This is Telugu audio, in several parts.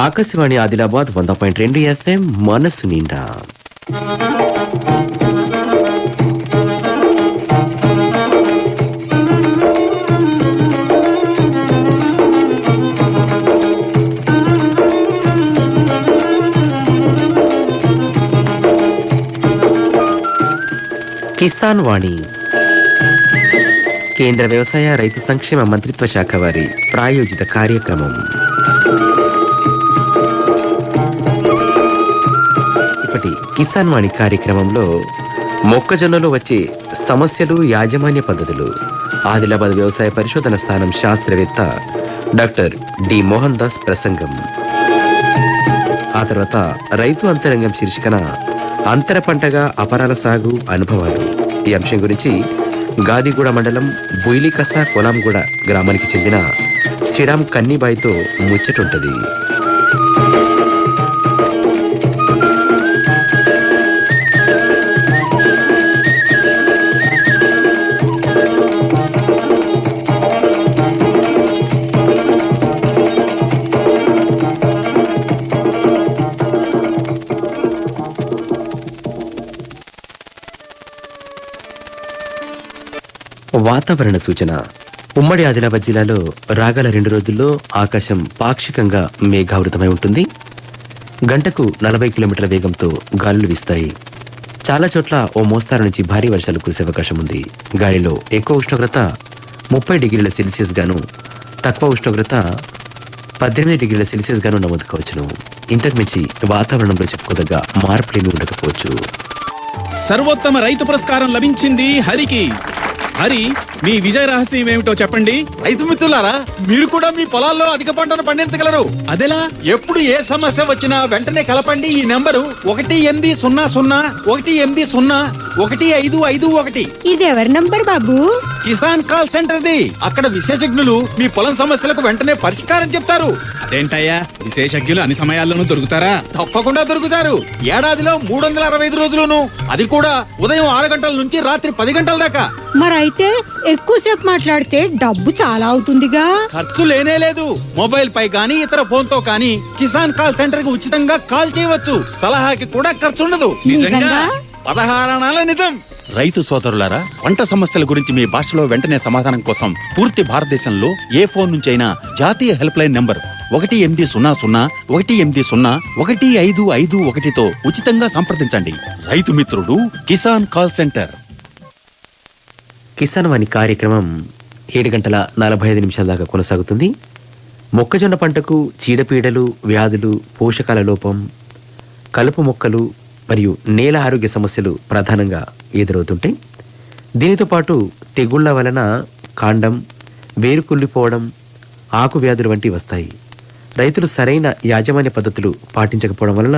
ఆకాశవాణి ఆదిలాబాద్ 100.2 FM మనసు నిండా. కిసాన్ వాణి కేంద్ర వ్యవసాయ రైతు సంక్షేమ మంత్రిత్వ శాఖ వారి ప్రాయోజిత కార్యక్రమం. ఇప్పటి కిసాన్ వాణి కార్యక్రమంలో మొక్కజొన్నలో వచ్చే సమస్యలు, యాజమాన్య పద్ధతులు, ఆదిలాబాద్ వ్యవసాయ పరిశోధన స్థానం శాస్త్రవేత్త డాక్టర్ డి మోహన్ దాస్ ప్రసంగం. ఆ తర్వాత రైతు అంతరంగం శీర్షికన అంతర పంటగా అపరాల సాగు అనుభవాలు. ఈ అంశం గురించి గాదిగూడ మండలం బుయిలికస కొలాంగూడ గ్రామానికి చెందిన శ్రీరామ్ కన్నీబాయితో ముచ్చటుంటది. వాతావరణ సూచన. ఉమ్మడి ఆదిలాబాద్ జిల్లాలో రాగల 2 రోజుల్లో ఆకాశం పాక్షికంగా మేఘావృతమై ఉంటుంది. గంటకు 40 కిలోమీటర్ల వేగంతో గాలులు వీస్తాయి. చాలా చోట్ల ఓ మోస్తారు నుంచి భారీ వర్షాలు కురిసే అవకాశం ఉంది. గాలిలో ఎక్కువ ఉష్ణోగ్రత 30 డిగ్రీల సెల్సియస్ గాను, తక్కువ ఉష్ణోగ్రత 18 డిగ్రీల సెల్సియస్ గాను నమోదు కావచ్చును. ఇంతకు మించి వాతావరణంలో చెప్పుకోదగ్గ మార్పులేమీ ఉండకపోవచ్చు. సర్వోత్తమ రైతు పురస్కారం లభించింది హరికి. హరి, మీ విజయ రహస్యం ఏమిటో చెప్పండి. రైతు మిత్రులారా, మీరు కూడా మీ పొలాల్లో అధిక పంటను పండించగలరు. అదెలా? ఎప్పుడు ఏ సమస్య వచ్చినా వెంటనే కలపండి ఈ నెంబరు 1800 ఇది ఎవరి number Babu? Kisan call centre the. అక్కడ విశేషజ్ఞులు మీ పొలం సమస్యలకు వెంటనే పరిష్కారం చెప్తారు. అదేంటయ్యా, విశేషజ్ఞులు అన్ని సమయాల్లోనూ దొరుకుతారా? తప్పకుండా దొరుకుతారు. ఏడాదిలో 365 రోజులును, అది కూడా ఉదయం 6 గంటల నుంచి రాత్రి 10 గంటల దాకా. మరైతే ఎక్కువసేపు మాట్లాడితే డబ్బు చాలా అవుతుందిగా. ఖర్చు లేనే లేదు. మొబైల్ పై గానీ ఇతర ఫోన్ తో కానీ కిసాన్ కాల్ సెంటర్ కి ఉచితంగా కాల్ చేయవచ్చు. సలహాకి కూడా ఖర్చు ఉండదు. నిజంగా? 16 అణాల నిజం. రైతు సోదరులారా, పంట సమస్యల గురించి మీ భాషలో వెంటనే సమాధానం కోసం పూర్తి భారతదేశంలో ఏ ఫోన్ నుంచైనా జాతీయ హెల్ప్ లైన్ నంబర్ 1800-118-1551తో ఉచితంగా సంప్రదించండి. రైతు మిత్రుడు కిసాన్ కాల్ సెంటర్. కిసాన్ వాణి కార్యక్రమం 7:45 దాకా కొనసాగుతుంది. మొక్కజొన్న పంటకు చీడపీడలు, వ్యాధులు, పోషకాల లోపం, కలుపు మొక్కలు మరియు నేల ఆరోగ్య సమస్యలు ప్రధానంగా ఎదురవుతుంటాయి. దీనితో పాటు తెగుళ్ల వలన కాండం, వేరు కుళ్ళిపోవడం, ఆకు వ్యాధులు వంటివి వస్తాయి. రైతులు సరైన యాజమాన్య పద్ధతులు పాటించకపోవడం వలన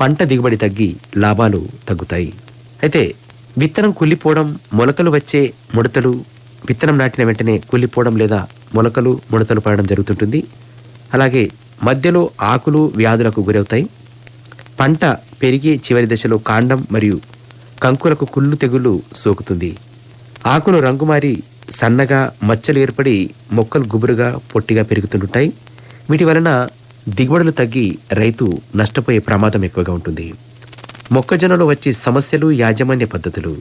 పంట దిగుబడి తగ్గి లాభాలు తగ్గుతాయి. అయితే విత్తనం కుళ్ళిపోవడం, మొలకలు వచ్చే ముడతలు, విత్తనం నాటిన వెంటనే కుళ్ళిపోవడం లేదా మొలకలు ముడతలు పడడం జరుగుతుంటుంది. అలాగే మధ్యలో ఆకులు వ్యాధులకు గురవుతాయి. పంట పెరిగే చివరి దశలో కాండం మరియు కంకులకు కుళ్ళు తెగులు సోకుతుంది. ఆకులు రంగుమారి సన్నగా మచ్చలు ఏర్పడి మొక్కలు గుబురుగా పొట్టిగా పెరుగుతుంటాయి. వీటి వలన దిగుబడులు తగ్గి రైతు నష్టపోయే ప్రమాదం ఎక్కువగా ఉంటుంది. మొక్కజొన్నలో వచ్చే సమస్యలు, యాజమాన్య పద్ధతులు,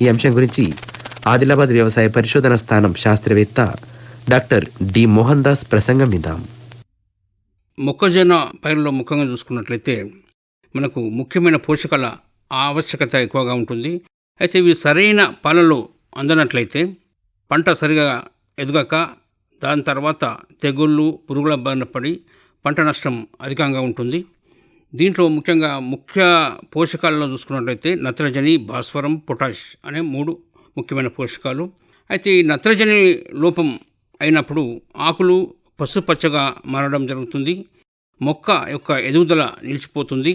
ఈ అంశం గురించి ఆదిలాబాద్ వ్యవసాయ పరిశోధన స్థానం శాస్త్రవేత్త డాక్టర్ డి మోహన్ దాస్ ప్రసంగం విందాం. మొక్కజొన్న పైరులో ముఖ్యంగా చూసుకున్నట్లయితే మనకు ముఖ్యమైన పోషకాల ఆవశ్యకత ఎక్కువగా ఉంటుంది. అయితే ఇవి సరైన పాలలో అందనట్లయితే పంట సరిగా ఎదగక దాని తర్వాత తెగుళ్ళు, పురుగుల బారిన పడి పంట నష్టం అధికంగా ఉంటుంది. దీంట్లో ముఖ్యంగా ముఖ్య పోషకాలలో చూసుకున్నట్లయితే నత్రజని, భాస్వరం, పొటాష్ అనే 3 ముఖ్యమైన పోషకాలు. అయితే ఈ నత్రజని లోపం అయినప్పుడు ఆకులు పసుపచ్చగా మారడం జరుగుతుంది. మొక్క యొక్క ఎదుగుదల నిలిచిపోతుంది.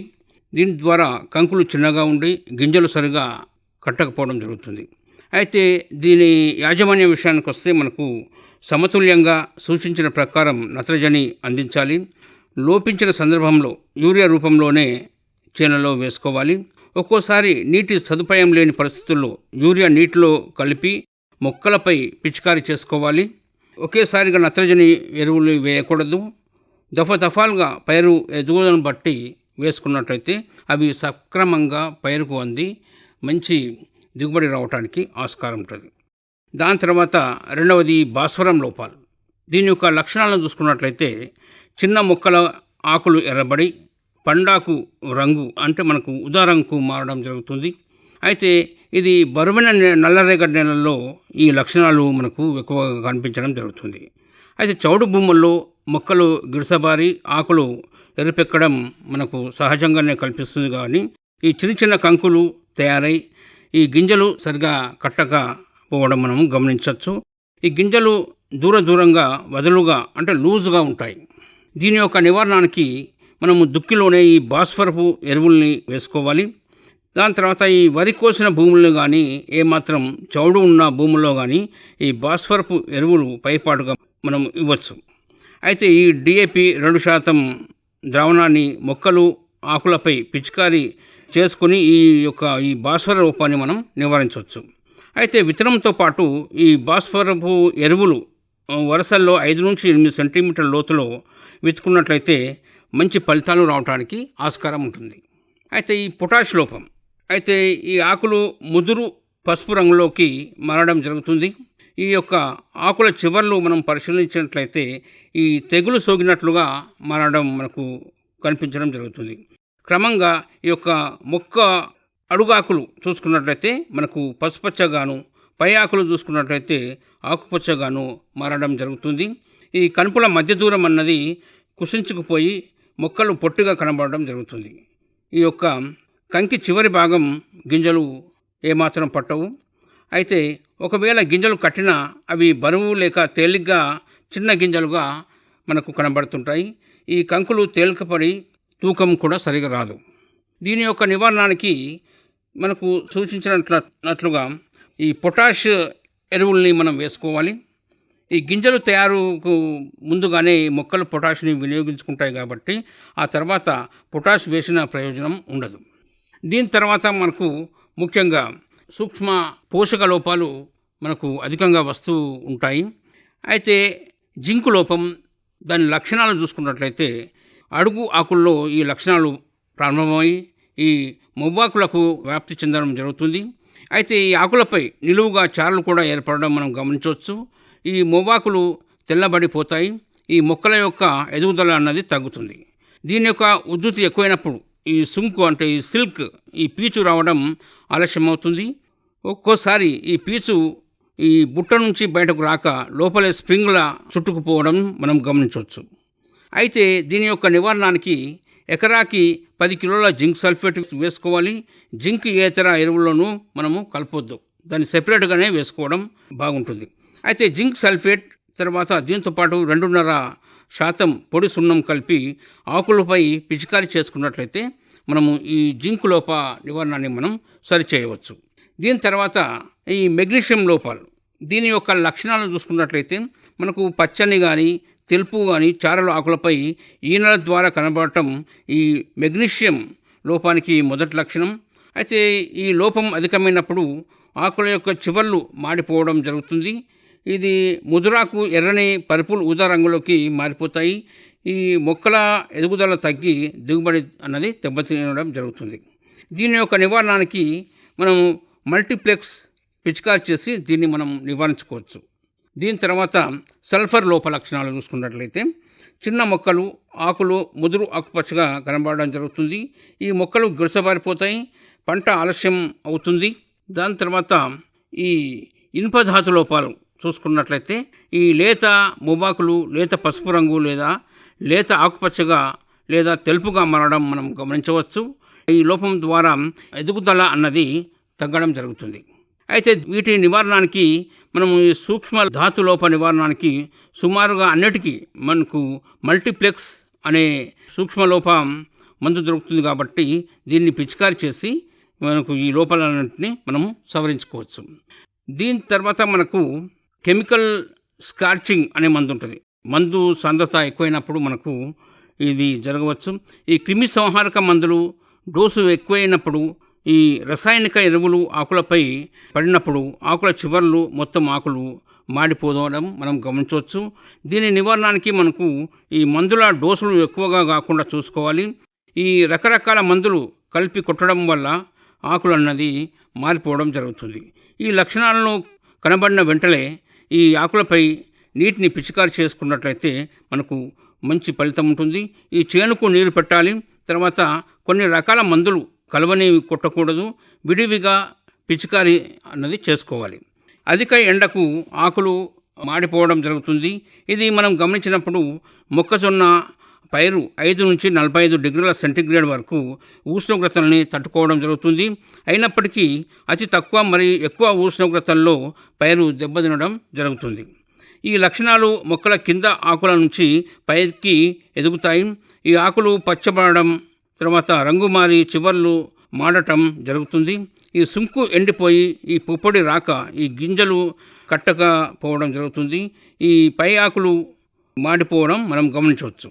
దీని ద్వారా కంకులు చిన్నగా ఉండి గింజలు సరిగా కట్టకపోవడం జరుగుతుంది. అయితే దీని యాజమాన్య విషయానికి వస్తే మనకు సమతుల్యంగా సూచించిన ప్రకారం నత్రజని అందించాలి. లోపించిన సందర్భంలో యూరియా రూపంలోనే చేనులో వేసుకోవాలి. ఒక్కోసారి నీటి సదుపాయం లేని పరిస్థితుల్లో యూరియా నీటిలో కలిపి మొక్కలపై పిచికారీ చేసుకోవాలి. ఒకేసారిగా నత్రజని ఎరువులు వేయకూడదు. దఫాలుగా పైరు ఎదుగుదలను బట్టి వేసుకున్నట్లయితే అవి సక్రమంగా పైరుకు అంది మంచి దిగుబడి రావడానికి ఆస్కారం ఉంటుంది. దాని తర్వాత రెండవది భాస్వరం లోపాలు. దీని యొక్క లక్షణాలను చూసుకున్నట్లయితే చిన్న మొక్కల ఆకులు ఎర్రబడి పండాకు రంగు అంటే మనకు ఉదా రంగుకు మారడం జరుగుతుంది. అయితే ఇది బరువైన నల్లరేగడి నేలల్లో ఈ లక్షణాలు మనకు ఎక్కువగా కనిపించడం జరుగుతుంది. అయితే చౌడు భూముల్లో మొక్కలు గిడసబారి ఆకులు ఎరుపెక్కడం మనకు సహజంగానే కల్పిస్తుంది. కానీ ఈ చిన్న చిన్న కంకులు తయారై ఈ గింజలు సరిగా కట్టకపోవడం మనం గమనించవచ్చు. ఈ గింజలు దూరంగా వదులుగా అంటే లూజుగా ఉంటాయి. దీని యొక్క నివారణకి మనము దుక్కిలోనే ఈ భాస్వరపు ఎరువుల్ని వేసుకోవాలి. దాని తర్వాత ఈ వరి కోసిన భూములను కానీ ఏమాత్రం చౌడు ఉన్న భూముల్లో కానీ ఈ భాస్వరపు ఎరువులు పైపాటుగా మనం ఇవ్వచ్చు. అయితే ఈ DAP 2% ద్రావణాన్ని మొక్కలు ఆకులపై పిచికారీ చేసుకుని ఈ భాస్వర రూపాన్ని మనం నివారించవచ్చు. అయితే విత్తనంతో పాటు ఈ భాస్వరపు ఎరువులు వరుసల్లో 5 నుంచి 8 సెంటీమీటర్ల లోతులో విత్తుకున్నట్లయితే మంచి ఫలితాలు రావడానికి ఆస్కారం ఉంటుంది. అయితే ఈ పొటాష్ లోపం అయితే ఈ ఆకులు ముదురు పసుపు రంగులోకి మారడం జరుగుతుంది. ఈ యొక్క ఆకుల చివర్లు మనం పరిశీలించినట్లయితే ఈ తెగులు సోకినట్లుగా మారడం మనకు కనిపించడం జరుగుతుంది. క్రమంగా ఈ యొక్క మొక్క అడుగాకులు చూసుకున్నట్లయితే మనకు పసుపచ్చగాను, పై ఆకులు చూసుకున్నట్లయితే ఆకుపచ్చగాను మారడం జరుగుతుంది. ఈ కనుపుల మధ్య దూరం అన్నది కుసించుకుపోయి మొక్కలు పొట్టిగా కనబడడం జరుగుతుంది. ఈ యొక్క కంకి చివరి భాగం గింజలు ఏమాత్రం పట్టవు. అయితే ఒకవేళ గింజలు కట్టినా అవి బరువు లేక తేలిగ్గా చిన్న గింజలుగా మనకు కనబడుతుంటాయి. ఈ కంకులు తేలికపడి తూకం కూడా సరిగా రాదు. దీని యొక్క నివారణకి మనకు సూచించినట్లుగా ఈ పొటాష్ ఎరువుల్ని మనం వేసుకోవాలి. ఈ గింజలు తయారుకు ముందుగానే మొక్కలు పొటాష్ని వినియోగించుకుంటాయి కాబట్టి ఆ తర్వాత పొటాష్ వేసిన ప్రయోజనం ఉండదు. దీని తర్వాత మనకు ముఖ్యంగా సూక్ష్మ పోషక లోపాలు మనకు అధికంగా వస్తూ ఉంటాయి. అయితే జింకు లోపం దాని లక్షణాలు చూసుకున్నట్లయితే అడుగు ఆకుల్లో ఈ లక్షణాలు ప్రారంభమై ఈ మొవ్వాకులకు వ్యాప్తి చెందడం జరుగుతుంది. అయితే ఈ ఆకులపై నిలువుగా చారలు కూడా ఏర్పడడం మనం గమనించవచ్చు. ఈ మొవ్వాకులు తెల్లబడిపోతాయి. ఈ మొక్కల యొక్క ఎదుగుదల అన్నది తగ్గుతుంది. దీని యొక్క ఉధృతి ఎక్కువైనప్పుడు ఈ సుంకు అంటే ఈ సిల్క్ ఈ పీచు రావడం ఆలస్యమవుతుంది. ఒక్కోసారి ఈ పీచు ఈ బుట్ట నుంచి బయటకు రాక లోపలే స్ప్రింగ్లా చుట్టుకుపోవడం మనం గమనించవచ్చు. అయితే దీని యొక్క నివారణకి ఎకరాకి 10 కిలోల జింక్ సల్ఫేట్ వేసుకోవాలి. జింక్ ఏతర ఎరువుల్లోనూ మనము కలపొద్దు, దాన్ని సెపరేట్గానే వేసుకోవడం బాగుంటుంది. అయితే జింక్ సల్ఫేట్ తర్వాత దీంతోపాటు 2.5% పొడి సున్నం కలిపి ఆకులపై పిచికారీ చేసుకున్నట్లయితే మనము ఈ జింక్ లోప నివారణని మనం సరిచేయవచ్చు. దీని తర్వాత ఈ మెగ్నీషియం లోపాలు, దీని యొక్క లక్షణాలను చూసుకున్నట్లయితే మనకు పచ్చని కానీ తెలుపు కానీ చారలు ఆకులపై ఈనెల ద్వారా కనబడటం ఈ మెగ్నీషియం లోపానికి మొదటి లక్షణం. అయితే ఈ లోపం అధికమైనప్పుడు ఆకుల యొక్క చివర్లు మాడిపోవడం జరుగుతుంది. ఇది ముదురాకు ఎర్రని పర్పుల్ ఊదా రంగులోకి మారిపోతాయి. ఈ మొక్కల ఎదుగుదల తగ్గి దిగుబడి అన్నది దెబ్బతినడం జరుగుతుంది. దీని యొక్క నివారణకి మనం మల్టీప్లెక్స్ పిచికారి చేసి దీన్ని మనం నివారించుకోవచ్చు. దీని తర్వాత సల్ఫర్ లోప లక్షణాలు చూసుకున్నట్లయితే చిన్న మొక్కలు ఆకులు ముదురు ఆకుపచ్చగా కనబడడం జరుగుతుంది. ఈ మొక్కలు గిడసబారిపోతాయి, పంట ఆలస్యం అవుతుంది. దాని తర్వాత ఈ ఇనుపధాతు లోపాలు చూసుకున్నట్లయితే ఈ లేత మొవ్వాకులు లేత పసుపు రంగు లేదా లేత ఆకుపచ్చగా లేదా తెలుపుగా మారడం మనం గమనించవచ్చు. ఈ లోపం ద్వారా ఎదుగుదల అన్నది తగ్గడం జరుగుతుంది. అయితే వీటి నివారణకి మనము ఈ సూక్ష్మ ధాతు లోప నివారణకి సుమారుగా అన్నిటికీ మనకు మల్టీప్లెక్స్ అనే సూక్ష్మలోప మందు దొరుకుతుంది. కాబట్టి దీన్ని పిచికారి చేసి మనకు ఈ లోపాలన్నింటినీ మనము సవరించుకోవచ్చు. దీని తర్వాత మనకు కెమికల్ స్కార్చింగ్ అనే మందు ఉంటుంది. మందు సాంద్రత ఎక్కువైనప్పుడు మనకు ఇది జరగవచ్చు. ఈ క్రిమి సంహారక మందులు డోసు ఎక్కువైనప్పుడు ఈ రసాయనిక ఎరువులు ఆకులపై పడినప్పుడు ఆకుల చివర్లు మొత్తం ఆకులు మాడిపోవడం మనం గమనించవచ్చు. దీని నివారణకి మనకు ఈ మందుల డోసులు ఎక్కువగా కాకుండా చూసుకోవాలి. ఈ రకరకాల మందులు కలిపి కొట్టడం వల్ల ఆకులు అన్నది మారిపోవడం జరుగుతుంది. ఈ లక్షణాలను కనబడిన వెంటనే ఈ ఆకులపై నీటిని పిచికారి చేసుకున్నట్లయితే మనకు మంచి ఫలితం ఉంటుంది. ఈ చేనుకు నీరు పెట్టాలి. తర్వాత కొన్ని రకాల మందులు కలవనివి కొట్టకూడదు, విడివిగా పిచికారి అన్నది చేసుకోవాలి. అధిక ఎండకు ఆకులు మాడిపోవడం జరుగుతుంది. ఇది మనం గమనించినప్పుడు మొక్కజొన్న పైరు 5 నుంచి 45 డిగ్రీల సెంటీగ్రేడ్ వరకు ఉష్ణోగ్రతల్ని తట్టుకోవడం జరుగుతుంది. అయినప్పటికీ అతి తక్కువ మరి ఎక్కువ ఉష్ణోగ్రతల్లో పైరు దెబ్బతినడం జరుగుతుంది. ఈ లక్షణాలు మొక్కల కింద ఆకుల నుంచి పైకి ఎదుగుతాయి. ఈ ఆకులు పచ్చబడడం, తర్వాత రంగు మారి చివర్లు మాడటం జరుగుతుంది. ఈ సుంకు ఎండిపోయి ఈ పుప్పొడి రాక ఈ గింజలు కట్టకపోవడం జరుగుతుంది. ఈ పై ఆకులు మాడిపోవడం మనం గమనించవచ్చు.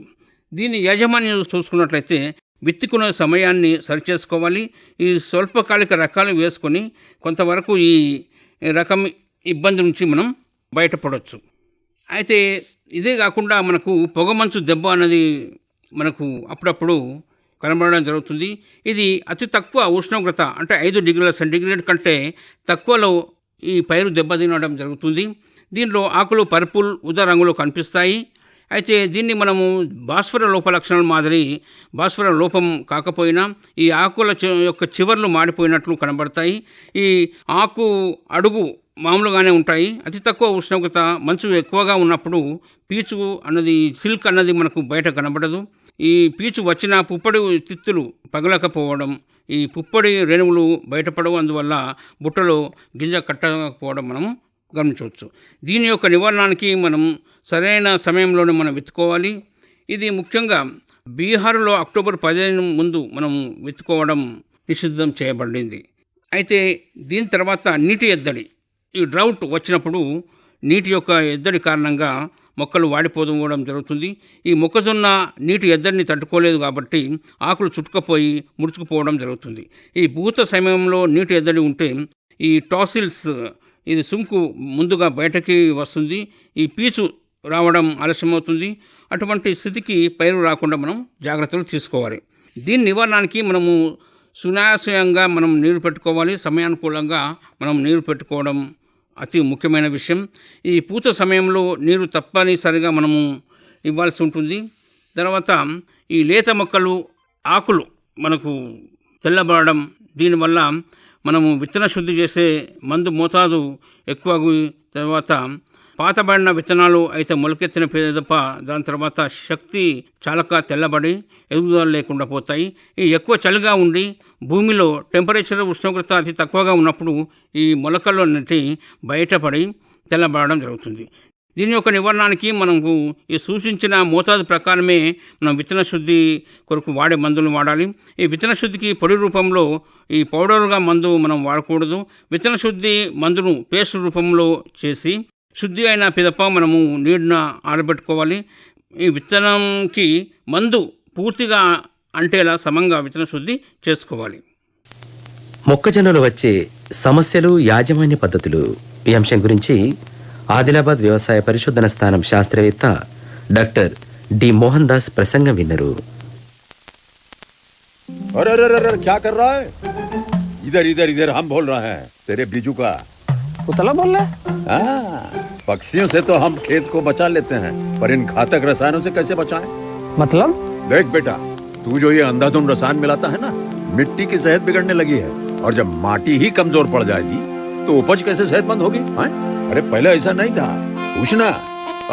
దీని యాజమాన్యం చూసుకున్నట్లయితే విత్తుకునే సమయాన్ని సరిచేసుకోవాలి. ఈ స్వల్పకాలిక రకాలు వేసుకొని కొంతవరకు ఈ రకం ఇబ్బంది నుంచి మనం బయటపడవచ్చు. అయితే ఇదే కాకుండా మనకు పొగమంచు దెబ్బ అన్నది మనకు అప్పుడప్పుడు కనబడడం జరుగుతుంది. ఇది అతి తక్కువ ఉష్ణోగ్రత అంటే 5 డిగ్రీల సెంటీగ్రేడ్ కంటే తక్కువలో ఈ పైరు దెబ్బతినడం జరుగుతుంది. దీనిలో ఆకులు పర్పుల్ ఉదా రంగులో కనిపిస్తాయి. అయితే దీన్ని మనము భాస్వర లోప లక్షణాల మాదిరి భాస్వర లోపం కాకపోయినా ఈ ఆకుల యొక్క చివర్లు మాడిపోయినట్లు కనబడతాయి. ఈ ఆకు అడుగు మామూలుగానే ఉంటాయి. అతి తక్కువ ఉష్ణోగ్రత మంచు ఎక్కువగా ఉన్నప్పుడు పీచు అన్నది సిల్క్ అన్నది మనకు బయట కనబడదు. ఈ పీచు వచ్చిన పుప్పొడి తిత్తులు పగలకపోవడం, ఈ పుప్పొడి రేణువులు బయటపడవు. అందువల్ల బుట్టలో గింజ కట్టకపోవడం మనము గమనించవచ్చు. దీని యొక్క నివారణకి మనం సరైన సమయంలోనే మనం విత్తుకోవాలి. ఇది ముఖ్యంగా బీహార్లో అక్టోబర్ 15 ముందు మనం విత్తుకోవడం నిషిద్ధం చేయబడింది. అయితే దీని తర్వాత నీటి ఎద్దడి, ఈ డ్రౌట్ వచ్చినప్పుడు నీటి యొక్క ఎద్దడి కారణంగా మొక్కలు వాడిపోవడం జరుగుతుంది. ఈ మొక్కజొన్న నీటి ఎద్దడిని తట్టుకోలేదు కాబట్టి ఆకులు చుట్టుకుపోయి ముడుచుకుపోవడం జరుగుతుంది. ఈ పూత సమయంలో నీటి ఎద్దడి ఉంటే ఈ టాసిల్స్, ఇది సుంకు ముందుగా బయటకి వస్తుంది. ఈ పీచు రావడం ఆలస్యమవుతుంది. అటువంటి స్థితికి పైరు రాకుండా మనం జాగ్రత్తలు తీసుకోవాలి. దీని నివారణకి మనము సునాయాసంగా మనం నీరు పెట్టుకోవాలి. సమయానుకూలంగా మనం నీరు పెట్టుకోవడం అతి ముఖ్యమైన విషయం. ఈ పూత సమయంలో నీరు తప్పనిసరిగా మనము ఇవ్వాల్సి ఉంటుంది. తర్వాత ఈ లేత మొక్కలు ఆకులు మనకు తెల్లబడడం, దీనివల్ల మనము విత్తన శుద్ధి చేసే మందు మోతాదు ఎక్కువ. తర్వాత పాతబడిన విత్తనాలు అయితే మొలకెత్తిన పిదప దాని తర్వాత శక్తి చాలక తెల్లబడి ఎదుగుదల లేకుండా పోతాయి. ఈ ఎక్కువ చలిగా ఉండి భూమిలో టెంపరేచర్ ఉష్ణోగ్రత అతి తక్కువగా ఉన్నప్పుడు ఈ మొలకల్లో నుండి బయటపడి తెల్లబడడం జరుగుతుంది. దీని యొక్క నివారణకి మనకు ఈ సూచించిన మోతాదు ప్రకారమే మనం విత్తన శుద్ధి కొరకు వాడే మందులు వాడాలి. ఈ విత్తన శుద్ధికి పొడి రూపంలో ఈ పౌడర్గా మందు మనం వాడకూడదు. విత్తన శుద్ధి మందును పేస్ట్ రూపంలో చేసి శుద్ధి అయిన పిదప మనము నీటిన ఆరబెట్టుకోవాలి. ఈ విత్తనంకి మందు పూర్తిగా అంటేలా సమంగా విత్తన శుద్ధి చేసుకోవాలి. మొక్కజొన్నలో వచ్చే సమస్యలు, యాజమాన్య పద్ధతులు ఈ అంశం గురించి ఆదిలాబాద్ వ్యవసాయ పరిశోధన స్థానం శాస్త్రవేత్త డాక్టర్ డి మోహన్ దాస్ ప్రసంగం విన్నారు. अरे अरे अरे क्या कर रहा है? इधर इधर इधर हम बोल रहे हैं तेरे बीजू का। उतला बोल रहा है? हाँ, पक्षियों से तो हम खेत को बचा लेते हैं, पर इन घातक रसायनों से कैसे बचाएं? मतलब? देख बेटा, तू जो ये अंधाधुंध रसायन मिलाता है ना, मिट्टी की सेहत बिगड़ने लगी है। और जब माटी ही कमजोर पड़ जाएगी तो उपज कैसे सेहतमंद होगी? अरे पहले ऐसा नहीं था। पूछना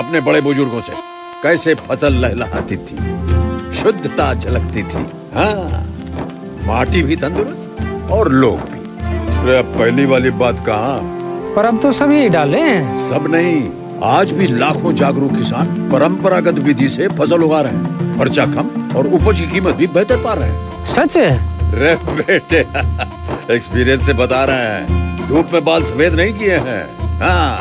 अपने बड़े बुजुर्गों से, कैसे फसल लहलहाती थी, शुद्धता झलकती थी। हाँ, माटी भी तंदुरुस्त और लोग भी। अरे पहली वाली बात कहाँ? पर अब तो सब यही डाले हैं। सब नहीं, आज भी लाखों जागरूक किसान परंपरागत विधि से फसल उगा रहे हैं। खर्चा कम और उपज की कीमत भी बेहतर पा रहे हैं। सच है? रे बेटे, एक्सपीरियंस से बता रहे हैं, धूप में बाल सफेद नहीं किए हैं। हाँ।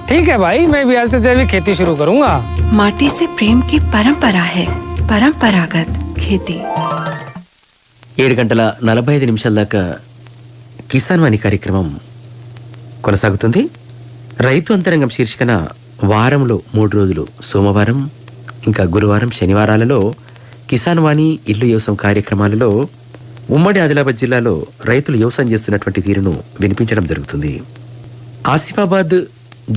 ठीक है भाई, मैं भी आज से जैविक खेती शुरू करूंगा। माटी से प्रेम की परंपरा है परंपरागत खेती. 7:45 దాకా కిసాన్ వాణి కార్యక్రమం కొనసాగుతుంది. రైతు అంతరంగం శీర్షికన వారంలో 3 రోజులు సోమవారం ఇంకా గురువారం శనివారాలలో కిసాన్ వాణి ఇల్లు వ్యవసాయం కార్యక్రమాలలో ఉమ్మడి ఆదిలాబాద్ జిల్లాలో రైతులు వ్యవసాయం చేస్తున్నటువంటి తీరును వినిపించడం జరుగుతుంది. ఆసిఫాబాద్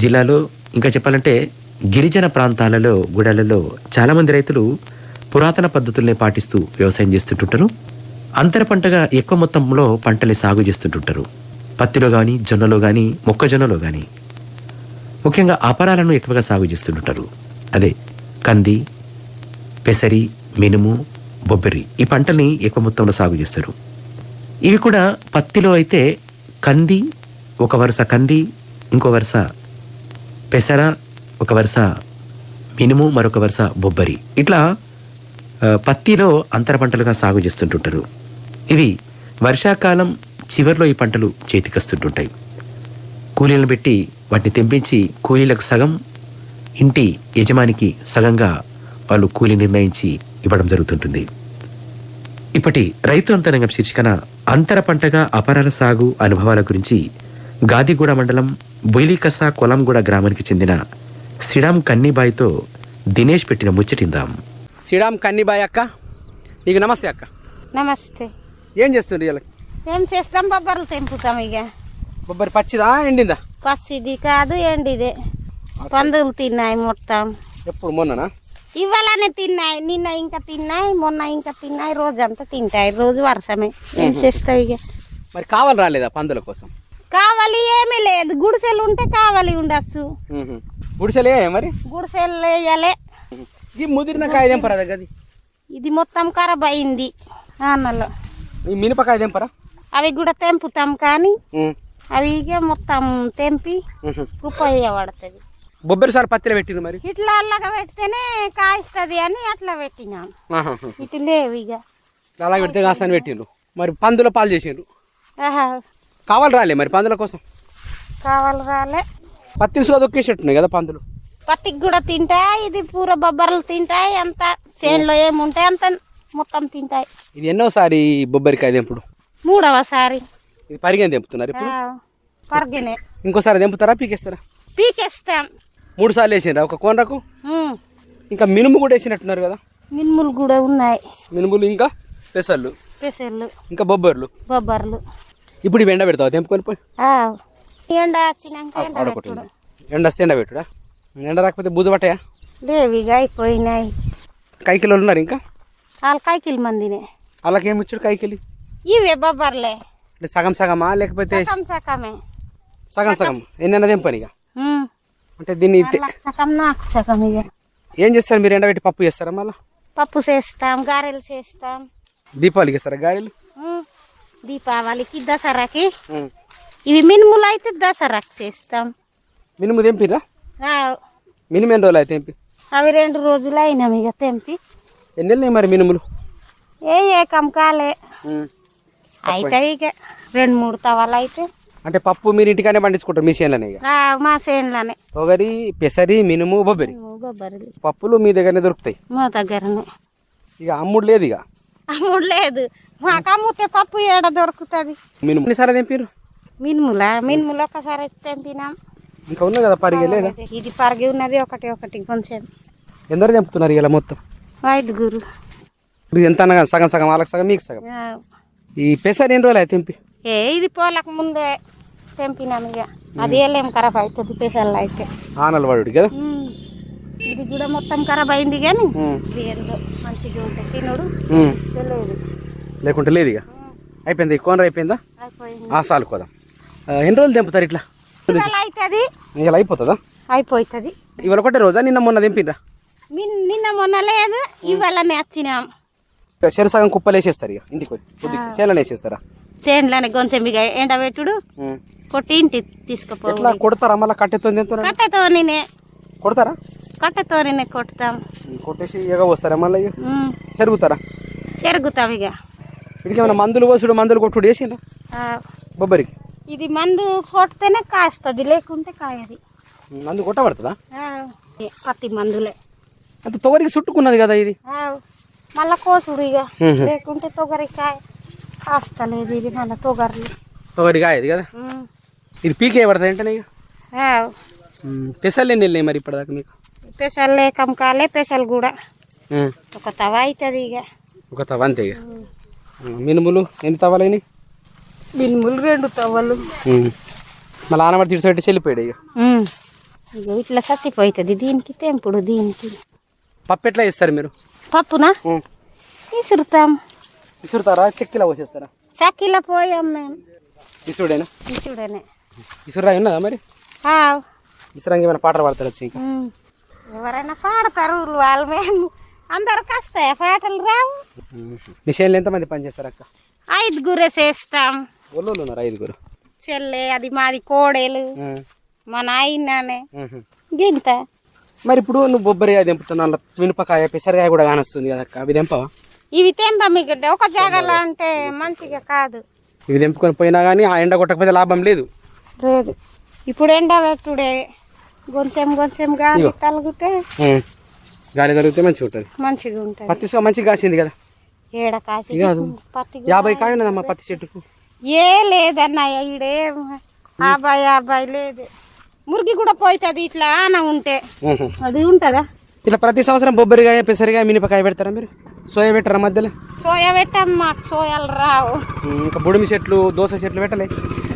జిల్లాలో ఇంకా చెప్పాలంటే గిరిజన ప్రాంతాలలో గుడాలలో చాలామంది రైతులు పురాతన పద్ధతుల్నే పాటిస్తూ వ్యవసాయం చేస్తుంటుంటారు. అంతర పంటగా ఎక్కువ మొత్తంలో పంటలే సాగు చేస్తుంటుంటారు. పత్తిలో కానీ, జొన్నలో కానీ, మొక్కజొన్నలో కానీ ముఖ్యంగా అపరాలను ఎక్కువగా సాగు చేస్తుంటారు. అదే కంది, పెసరి, మినుము, బొబ్బరి ఈ పంటల్ని ఎక్కువ మొత్తంలో సాగు చేస్తారు. ఇవి కూడా పత్తిలో అయితే కంది ఒక వరుస కంది, ఇంకో వరుస పెసర, ఒక వరుస మినుము, మరొక వరుస బొబ్బరి, ఇట్లా పత్తిలో అంతర పంటలుగా సాగు చేస్తుంటుంటారు. ఇవి వర్షాకాలం చివరిలో ఈ పంటలు చేతికొస్తుంటుంటాయి. కూలీలను పెట్టి వాటిని తెంపించి కూలీలకు సగం, ఇంటి యజమానికి సగంగా వాళ్ళు కూలీ నిర్ణయించి ఇవ్వడం జరుగుతుంటుంది. ఇప్పటి రైతు అంతరంగం శీర్షికన అంతర పంటగా అపరాల సాగు అనుభవాల గురించి గాదిగూడ మండలం బొయిలికస కొలంగూడ గ్రామానికి చెందిన సిడాం కన్నీబాయితో దినేష్ పెట్టిన ముచ్చటిందాం. సిడాం కన్నీబాయ్ అక్క, నీకు నమస్తే అక్క. నమస్తే. ఏం చేస్తుండ్రు ఇలా? ఏం చేస్తాం, బొబ్బర్లు తెంపుతాం. ఇక బొబ్బరి పచ్చిదా ఎండిందా? పచ్చిది కాదు, ఎండిదే. పందులు తిన్నాయి మొత్తం. ఎప్పుడు మొన్ననా? ఇవాళనే తిన్నాయి, నిన్న ఇంకా తిన్నాయి, మొన్న ఇంకా తిన్నాయి, రోజంతా తింటాయి. రోజు వర్షమే. ఏం చేస్తావు ఇక? మరి కావాలి రాలేదా పందుల కోసం? కావాలి ఏమీ లేదు. గుడిసెలు ఉంటే కావాలి ఉండొచ్చు. గుడిసెలే మరి? గుడిసెలు వేయాలి. ఈ ముదిరిన కాయ తెంపరా గది? ఇది మొత్తం ఖరాబ్ అయింది అన్నలో. ఈ మినపకాయ తెంపరా? అవి కూడా తెంపుతాం కానీ అవి ఇక మొత్తం తెంపి కుప్ప వేయబడుతుంది. బొబ్బరి సార్ పత్తిలో పెట్టిరు మరి? ఇట్లా అల్లగా పెడితేనే కాయిస్తుంది అని అట్లా పెట్టినాం. ఇటు లేవు ఇక. అలా పెడితే కాస్తాను పెట్టిండ్రు. మరి పందుల పాలు చేసిండ్రు. ఆహా, కావాలి రాలే మరి పందుల కోసం? కావాలి రాలే. పత్తిని సుగా దొక్కేసేట్టున్నాయి కదా పందులు. పత్తికి కూడా తింటాయి, ఇది పూర బొబ్బర్లు తింటాయి, అంత చేనులో ఏముంటాయి అంత మొత్తం తింటాయి. ఇది ఎన్నోసారి బొబ్బరికాయ తెంపుడు? 3వసారి. ఇది పరిగెని తెంపుతున్నారు ఇప్పుడు? పరిగినే. ఇంకోసారి తెంపుతారా పీకేస్తారా? పీకేస్తాం. 3 సార్లు వేసిండ్రా ఒక కోనరకు? ఇంకా మినుము కూడా వేసినట్టున్నారు కదా? మినుములు కూడా ఉన్నాయి. మినుములు ఇంకా పెసళ్ళు, పెసళ్ళు, ఇంకా బొబ్బర్లు. బొబ్బర్లు ఇప్పుడు ఇవి ఎండ పెడతావా తెంపుకొని పోయి? ఎండ వచ్చినాక ఎండ వస్తే ఎండ పెట్టుడా? ఎండ రాకపోతే బూజు పట్టాయా? లేవిగా అయిపోయినాయి. కైకిలు ఉన్నారు ఇంకా? వాళ్ళ కైకిలు మందినే. వాళ్ళకి ఏమి ఇచ్చాడు కైకిలి? ఇవే బొబ్బర్లే. అంటే సగం సగమా లేకపోతే? సగమే. సగం సగం. ఎన్నైనా తెంపని ఇక? అంటే దీన్ని సగం నాకు సగం. ఇక ఏం చేస్తారు మీరు? ఎండబెట్టి పప్పు చేస్తారా? మళ్ళీ పప్పు చేస్తాం, గారెలు చేస్తాం. దీపావళికి ఇస్తారా గారెలు? దీపావళికి, దసరాకి. ఇవి మినుములు అయితే దసరాకి చేస్తాం. మినుము తెంపిరా? మినుము ఎన్ని రోజులు అయితే తెంపి? అవి 2 రోజులు అయినాం ఇక తెంపి. ఎన్ని వెళ్ళినాయి మరి మినుములు? ఏకం కాలే అయితే ఇక 2-3 తవాలు అయితే. అంటే పప్పు మీరు ఇంటికానే పండించుకుంటారు మీ చేనులోనే? ఇక మా చేనులోనే. తొగరి, పెసరి, మినుము, బొబ్బరి బొబ్బరి పప్పులు మీ దగ్గరనే దొరుకుతాయి? మా దగ్గరనే. ఇక అమ్ముడు లేదు? ఇక అమ్ముడు లేదు. మాకు అమ్ముతే పప్పు ఏడ దొరుకుతుంది. మినుము ఎన్నిసార్లు తెంపారు? మినుములు ఒకసారి తెంపినాం. ఇంకా ఉన్నాయి కదా పరిగే లేదా? ఇది పరిగి ఉన్నది ఒకటి కొంచెం. ఎందరు తెంపుతున్నారు ఇలా మొత్తం? 5గురు. ఎంత అనగా సగం సగం వాళ్ళకి సగం మీకు సగం. ఈ పెసరి ఎన్ని రోజులు అయితే తెంపి? ఇది పోలకు ముందే తెంపినాం ఇక. అది వెళ్ళేం ఖరాబ్ అవుతుంది పెసర్లు అయితే. ఆనలు పడు కదా. ఇది కూడా మొత్తం ఖరాబ్ అయింది కానీ ఇది ఏందో మంచిగా ఉంటుంది తినుడు. తెలియదు లేకుంటే లేదు. ఇక అయిపోయింది, కోనర్ అయిపోయిందా? అయిపోయింది. సాలు కోదాం. ఎన్ని రోజులు తెంపుతారు ఇట్లా? అవుతుంది. ఇలా అయిపోతుందా? అయిపోతుంది. ఇవాళ ఒకటే రోజా నిన్న మొన్న తెంపిరా? నిన్న మొన్న లేదు, ఇవాళనే వచ్చినాం. చెరు సగం కుప్పలు వేసేస్తారు ఇక ఇంటికి పోయి చేనులోనే వేసేస్తారా? చేనులోనే కొంచెం ఇక ఎండబెట్టుడు కొట్టి ఇంటి తీసుకుపో. కొడతారా మళ్ళీ? కట్టెతో కట్టెతోనే కొడతారా? కట్టెతోనే కొడతాం. కొట్టేసి ఎగ వస్తారా మళ్ళీ? చెరుగుతారా? చెరుగుతాం ఇక. వీటికి ఏమైనా మందులు పోసుడు మందులు కొట్టుడు వేసిండ్రా బొబ్బరికి? ఇది మందు కొడితేనే కాస్తుంది, లేకుంటే కాయది. మందు కొట్టబడుతుందా? పత్తి మందులే. అంత తొగరికి చుట్టుకున్నది కదా ఇది? మళ్ళా కోసుడు ఇక, లేకుంటే తొగరికాయ కాస్తలేదు. ఇది మళ్ళీ తొగరి కాయ ఇది కదా. ఇది పీకే పడుతుంది ఏంటనే ఇక? పెసలు ఎన్ని వెళ్ళినాయి మరి ఇప్పటిదాకా మీకు? పెసలు లేకం కాలే, పెసలు కూడా ఒక తవ అవుతుంది ఇక. ఒక తవ అంతే ఇక. మినుములు ఎన్ని తవ్వాలని? మినుములు 2 తవ్వలు. మళ్ళీ ఆనబడి తీర్చిపెట్టి చెల్లిపోయాడు ఇక. ఇక ఇట్లా చచ్చిపోతుంది దీనికి తెంపుడు. దీనికి పప్పు ఎట్లా చేస్తారు మీరు? పప్పునా విసురుతాం. విసురుతారా చెక్కిలా పోసేస్తారా? చక్కిలో పోయాం మేము. విసురుడేనా? విసురుడేనే. విసురురా ఉన్నదా మరి? విసురంగా ఏమైనా పాటలు పాడతారు వచ్చి? ఇంకా ఎవరైనా పాడతారు వాళ్ళు, మేము అందరికి వస్తాయి పాటలు రావు. మిషన్లు ఎంతమంది పని చేస్తారు అక్క? 5 చేస్తాం. ఒళ్ళు ఉన్నారు 5. చెల్లె అది మాది కోడేలు, మా నాయననే గింత. మరి ఇప్పుడు నువ్వు బొబ్బరి అది తెంపుతున్నావు, మినపకాయ పెసరకాయ కూడా కానొస్తుంది కదా అక్క, అవి తెంపవా? ఇవి తెంప మీకు ఒక జాగాలో అంటే మంచిగా కాదు. ఇవి తెంపుకొని పోయినా కానీ ఆ ఎండ కొట్టకపోతే లాభం లేదు. లేదు, ఇప్పుడు ఎండ పెట్టుడే. కొంచెం కొంచెం గాలి తలిగితే గాలి తగిలితే మంచిగా ఉంటుంది. మంచిగా ఉంటుంది. పత్తి సో మంచిగా కాసింది కదా? ఏడ కాసి కాదు 50 కాయ ఉన్నదమ్మా పత్తి చెట్టుకు. ఏ లేదన్నయ్య ఈడే 50 లేదు. మురిగి కూడా పోతుంది ఇట్లా ఆన ఉంటే. అది ఉంటుందా? ఇట్లా ప్రతి సంవత్సరం బొబ్బరికాయ పెసరికాయ మినపకాయ పెడతారా మీరు? సోయా పెట్టారా మధ్యలో? సోయా పెట్టాం, మాకు సోయాలు రావు. ఇంకా బుడిమి చెట్లు దోస చెట్లు పెట్టలే?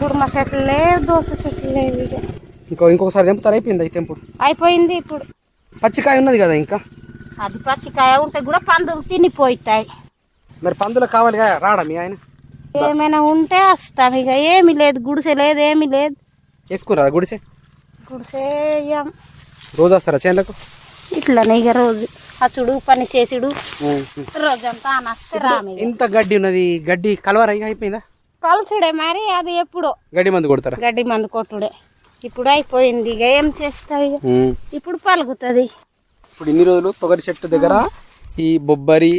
బుడమ చెట్లు లేవు, దోస చెట్లు లేవు. ఇక ఇంకొకసారి తెంపుతారు? అయిపోయింది అయితే తెంపుడు? అయిపోయింది. ఇప్పుడు పచ్చికాయ ఉన్నది కదా ఇంకా? అది పచ్చికాయ ఉంటే కూడా పందులు తినిపోతాయి. మరి పందులు కావాలి కదా, రాడా మీ ఆయన? ఏమైనా ఉంటే వస్తాం. ఇక ఏమి లేదు, గుడిసె లేదు, ఏమి లేదు. చేసుకురా గుడిసె? గుడిసె వేయం. రోజు వస్తారా చేనులకు? ఇట్లనే ఇక రోజు అచ్చుడు పని చేసుడు రోజంతా అనస్తే రామి. ఇంత గడ్డి ఉన్నది, గడ్డి కలవరా? ఇక అయిపోయిందా? కలుచుడే మరి, అది ఎప్పుడో గడ్డి మందు కొడతారా? గడ్డి మందు కొట్టుడే. ఇప్పుడు అయిపోయింది, ఇక ఏం చేస్తావు? ఇక ఇప్పుడు పలుకుతుంది. ఇప్పుడు ఇన్ని రోజులు తొగరి చెట్టు దగ్గర ఈ బొబ్బరి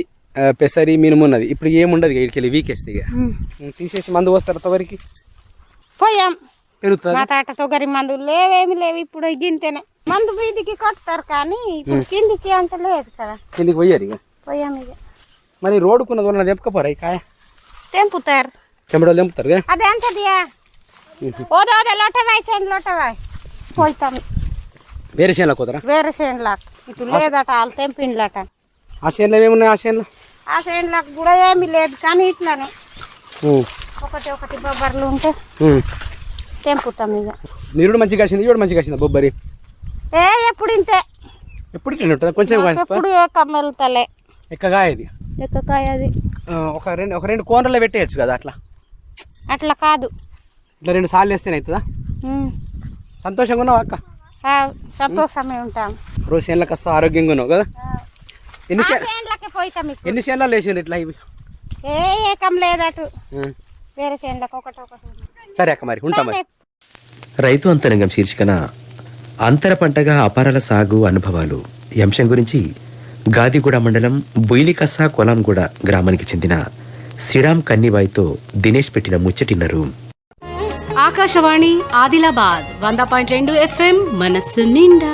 పెసరి మినుము ఉన్నది, ఇప్పుడు ఏముండదు ఇక్కడికి వీకేస్తే ఇక తీసేసి మందు వస్తారా తొగరికి? పోయాం. పెరుగుతుంది మా తాట తొగరి మందులు లేవేమి లేవు. ఇప్పుడు గింతేనే మందు వీధికి కొడతారు కానీ ఇప్పుడు కిందికి అంత లేదు కదా. కిందికి పోయారు ఇక? పోయాం. ఇక మరి రోడ్డుకున్నది వాళ్ళని తెంపకపోరా ఈ కాయ? తెంపుతారు, చెంబడోళ్ళు తెంపుతారు కదా? అదే అంటదియా. ఓదో లోటవాయి చేను లోటవాయి పోతాం. వేరే చేనులకు పోతారా? వేరే చేనులకు ఇప్పుడు లేదట, వాళ్ళు తెంపిండ్లట. ఆ చేనులో ఏమున్నాయి? ఆ చేనులో ఆ చేనులకు కూడా ఏమి లేదు కానీ ఇట్లానే ఒకటి బొబ్బర్లు ఉంటే తెంపుతాం. ఇక నీరుడు మంచిగా కాసింది, ఇవి మంచిగా కాసింది బొబ్బరి? ఎప్పుడు ఇంతే. ఎప్పుడు ఇట్లా ఉంటుంది? కొంచెం ఎప్పుడు ఏ కమ్మెళ్తలే. ఎక్కగాయ ఇది? ఎక్కకాయ అది ఒక రెండు కోనర్లో పెట్టేయచ్చు కదా అట్లా? అట్లా కాదు, ఇట్లా 2 సార్లు వేస్తేనే అవుతుందా? సంతోషంగా ఉన్నావా అక్క? సంతోషమే ఉంటాం. రోజు చేనులకు వస్తా, ఆరోగ్యంగా ఉన్నావు కదా? చేనులకే పోతాం. ఎన్ని చేనులు వేసిండ్రు ఇట్లా ఇవి? ఏకం లేదటు, వేరే చేనులకు ఒకటి. సరే అక్క, మరి ఉంటా. మరి రైతు అంతరంగం శీర్షికన అంతర పంటగా అపారాల సాగు అనుభవాలు ఈ అంశం గురించి గాదిగూడ మండలం బొయిలికసా కొలంగూడ గ్రామానికి చెందిన సిడాం కన్నిబాయ్తో దినేష్ పెట్టిన ముచ్చటిన్నరు. ఆకాశవాణి ఆదిలాబాద్ 100.2 FM మనస్సు నిండా.